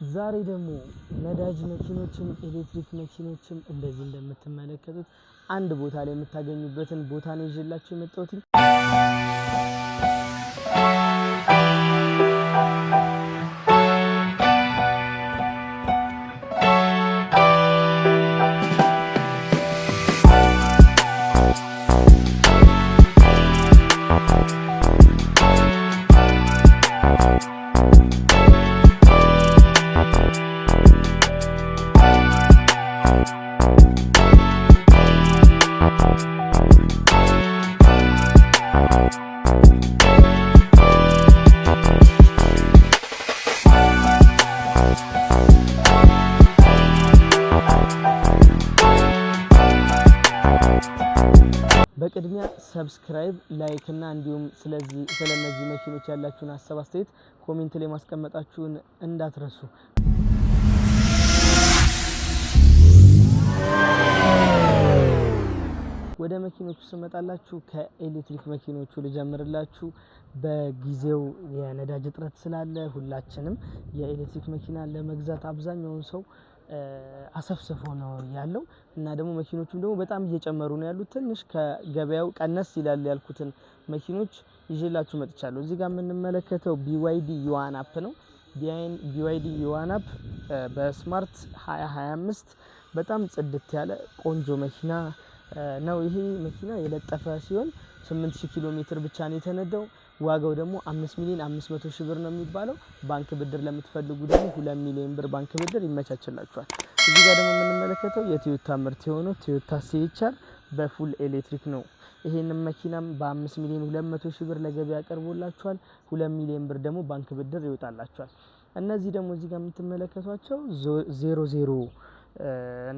ዛሬ ደግሞ ነዳጅ መኪኖችም ኤሌክትሪክ መኪኖችም እንደዚህ እንደምትመለከቱት አንድ ቦታ ላይ የምታገኙበትን ቦታ ነው ይዤላችሁ የመጣሁት። በቅድሚያ ሰብስክራይብ፣ ላይክ እና እንዲሁም ስለነዚህ መኪኖች ያላችሁን ሀሳብ አስተያየት ኮሜንት ላይ ማስቀመጣችሁን እንዳትረሱ። ወደ መኪኖቹ ስመጣላችሁ ከኤሌክትሪክ መኪኖቹ ልጀምርላችሁ። በጊዜው የነዳጅ እጥረት ስላለ ሁላችንም የኤሌክትሪክ መኪና ለመግዛት አብዛኛውን ሰው አሰፍስፎ ነው ያለው እና ደግሞ መኪኖቹም ደግሞ በጣም እየጨመሩ ነው ያሉት። ትንሽ ከገበያው ቀነስ ይላል ያልኩትን መኪኖች ይዤላችሁ መጥቻለሁ። እዚህ ጋር የምንመለከተው BYD ዩዋን አፕ ነው። BYD ዩዋን አፕ በስማርት 2025 በጣም ጽድት ያለ ቆንጆ መኪና ነው። ይሄ መኪና የለጠፈ ሲሆን 8000 ኪሎ ሜትር ብቻ ነው የተነዳው። ዋጋው ደግሞ 5,500,000 ብር ነው የሚባለው። ባንክ ብድር ለምትፈልጉ ደግሞ 2 ሚሊዮን ብር ባንክ ብድር ይመቻችላችኋል። እዚህ ጋር ደግሞ የምንመለከተው የቶዮታ ምርት የሆነው ቶዮታ CHR በፉል ኤሌክትሪክ ነው። ይሄንን መኪናም በ5,200,000 ብር ለገበያ ቀርቦላችኋል። 2 ሚሊዮን ብር ደግሞ ባንክ ብድር ይወጣላችኋል። እነዚህ ደግሞ እዚህ ጋር የምትመለከቷቸው 00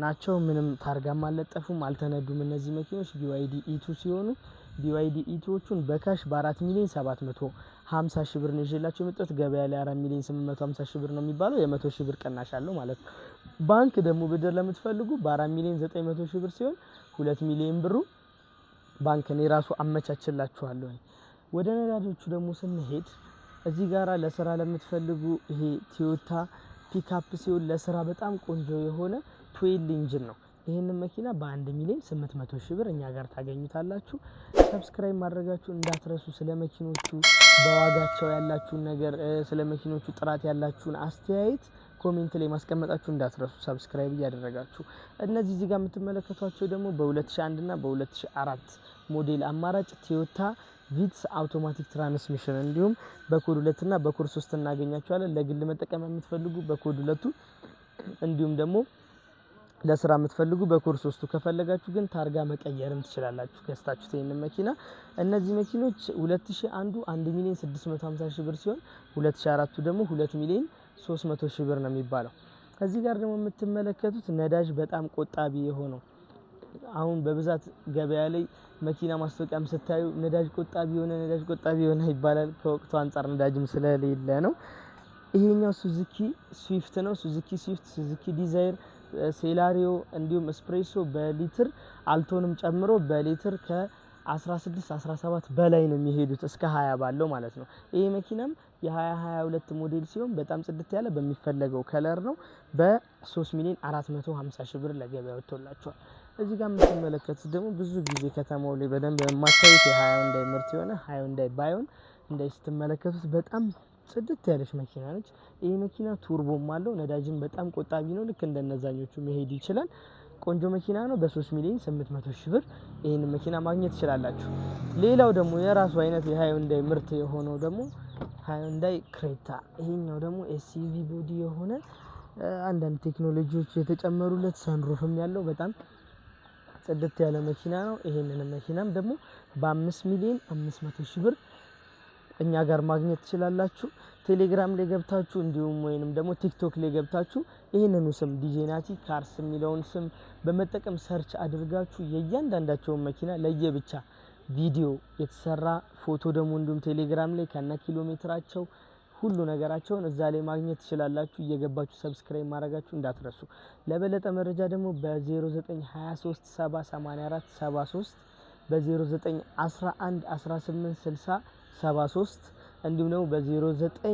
ናቸው። ምንም ታርጋም አልለጠፉም፣ አልተነዱም። እነዚህ መኪኖች BYD E2 ሲሆኑ BYD E2ዎቹን በካሽ በ4,750,000 ብር ነው ይዤላችሁ የመጣሁት። ገበያ ላይ 4,850,000 ብር ነው የሚባለው። የ100,000 ብር ቅናሽ አለው ማለት ነው። ባንክ ደግሞ ብድር ለምትፈልጉ በ4,900,000 ብር ሲሆን 2 ሚሊዮን ብሩ ባንክ ነው ራሱ አመቻችላችኋለሁ። ወደ ነዳጆቹ ደግሞ ስንሄድ እዚህ ጋራ ለስራ ለምትፈልጉ ይሄ ቶዮታ ፒክአፕ ሲሆን ለስራ በጣም ቆንጆ የሆነ 12 ኢንጂን ነው። ይሄንን መኪና በ1,800,000 ብር እኛ ጋር ታገኙታላችሁ። ሰብስክራይብ ማድረጋችሁ እንዳትረሱ። ስለ መኪኖቹ በዋጋቸው ያላችሁን ነገር፣ ስለ መኪኖቹ ጥራት ያላችሁን አስተያየት ኮሜንት ላይ ማስቀመጣችሁ እንዳትረሱ፣ ሰብስክራይብ እያደረጋችሁ። እነዚህ እዚህ ጋር የምትመለከቷቸው ደግሞ በ2001 እና በ2004 ሞዴል አማራጭ ቶዮታ ቪትስ አውቶማቲክ ትራንስሚሽን እንዲሁም በኮድ 2 እና በኮድ 3 እናገኛቸዋለን። ለግል መጠቀም የምትፈልጉ በኮድ 2 እንዲሁም ደግሞ ለስራ የምትፈልጉ በኮድ 3 ከፈለጋችሁ ግን ታርጋ መቀየርም ትችላላችሁ ከስታችሁት ይሄንን መኪና። እነዚህ መኪኖች 2001 1,650,000 ብር ሲሆን 2004 ደግሞ 2,300,000 ብር ነው የሚባለው። ከዚህ ጋር ደግሞ የምትመለከቱት ነዳጅ በጣም ቆጣቢ የሆነው አሁን በብዛት ገበያ ላይ መኪና ማስታወቂያም ስታዩ ነዳጅ ቆጣቢ የሆነ ይባላል። ከወቅቱ አንፃር ነዳጅም ስለሌለ ነው። ይሄኛው ሱዙኪ ስዊፍት ነው። ሱዙኪ ስዊፍት፣ ሱዙኪ ዲዛይር፣ ሴላሪዮ እንዲሁም ኤስፕሬሶ በሊትር አልቶንም ጨምሮ በሊትር ከ16-17 በላይ ነው የሚሄዱት እስከ 20 ባለው ማለት ነው። ይሄ መኪናም የ2022 ሞዴል ሲሆን በጣም ጽድት ያለ በሚፈለገው ከለር ነው። በ3,450,000 ብር ለገበያ ወጥቶላቸዋል። እዚህ ጋር የምትመለከቱት ደግሞ ብዙ ጊዜ ከተማው ላይ በደንብ የማታዩት የሃይንዳይ ምርት የሆነ ሃይንዳይ ባዮን እንዳይ ስትመለከቱት በጣም ጽድት ያለች መኪና ነች። ይሄ መኪና ቱርቦም አለው። ነዳጅን በጣም ቆጣቢ ነው። ልክ እንደነዛኞቹ መሄድ ይችላል። ቆንጆ መኪና ነው። በ3,800,000 ብር ይሄን መኪና ማግኘት ትችላላችሁ። ሌላው ደግሞ የራሱ አይነት የሃይንዳይ ምርት የሆነው ደግሞ ሃይንዳይ ክሬታ፣ ይሄኛው ደግሞ SUV ቦዲ የሆነ አንዳንድ ቴክኖሎጂዎች የተጨመሩለት ሰንሩፍም ያለው በጣም ጽድት ያለ መኪና ነው። ይሄንን መኪናም ደግሞ በ5,500,000 ብር እኛ ጋር ማግኘት ትችላላችሁ። ቴሌግራም ላይ ገብታችሁ እንዲሁም ወይንም ደግሞ ቲክቶክ ላይ ገብታችሁ ይሄንኑ ስም ዲጄናቲ ካርስ የሚለውን ስም በመጠቀም ሰርች አድርጋችሁ የእያንዳንዳቸውን መኪና ለየብቻ ቪዲዮ የተሰራ ፎቶ ደግሞ እንዲሁም ቴሌግራም ላይ ከነ ኪሎ ሜትራቸው ሁሉ ነገራቸውን እዛ ላይ ማግኘት ትችላላችሁ። እየገባችሁ ሰብስክራይብ ማድረጋችሁ እንዳትረሱ። ለበለጠ መረጃ ደግሞ በ0923708473 በ0911186073 እንዲሁም ደግሞ በ09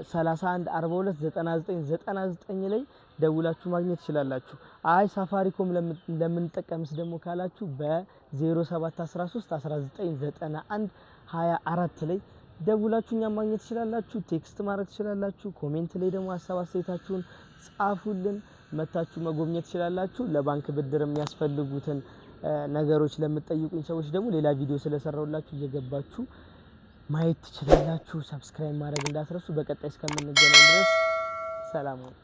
31 42 99 99 ላይ ደውላችሁ ማግኘት ትችላላችሁ። አይ ሳፋሪኮም ለምንጠቀምስ ደግሞ ካላችሁ በ0713 1991 24 ላይ ደውላችሁ እኛን ማግኘት ትችላላችሁ። ቴክስት ማድረግ ትችላላችሁ። ኮሜንት ላይ ደግሞ ሀሳብ አስተያየታችሁን ጻፉልን። መታችሁ መጎብኘት ትችላላችሁ። ለባንክ ብድር የሚያስፈልጉትን ነገሮች ለምትጠይቁኝ ሰዎች ደግሞ ሌላ ቪዲዮ ስለሰራውላችሁ እየገባችሁ ማየት ትችላላችሁ። ሰብስክራይብ ማድረግ እንዳትረሱ። በቀጣይ እስከምንገናኝ ድረስ ሰላም ሁኑ።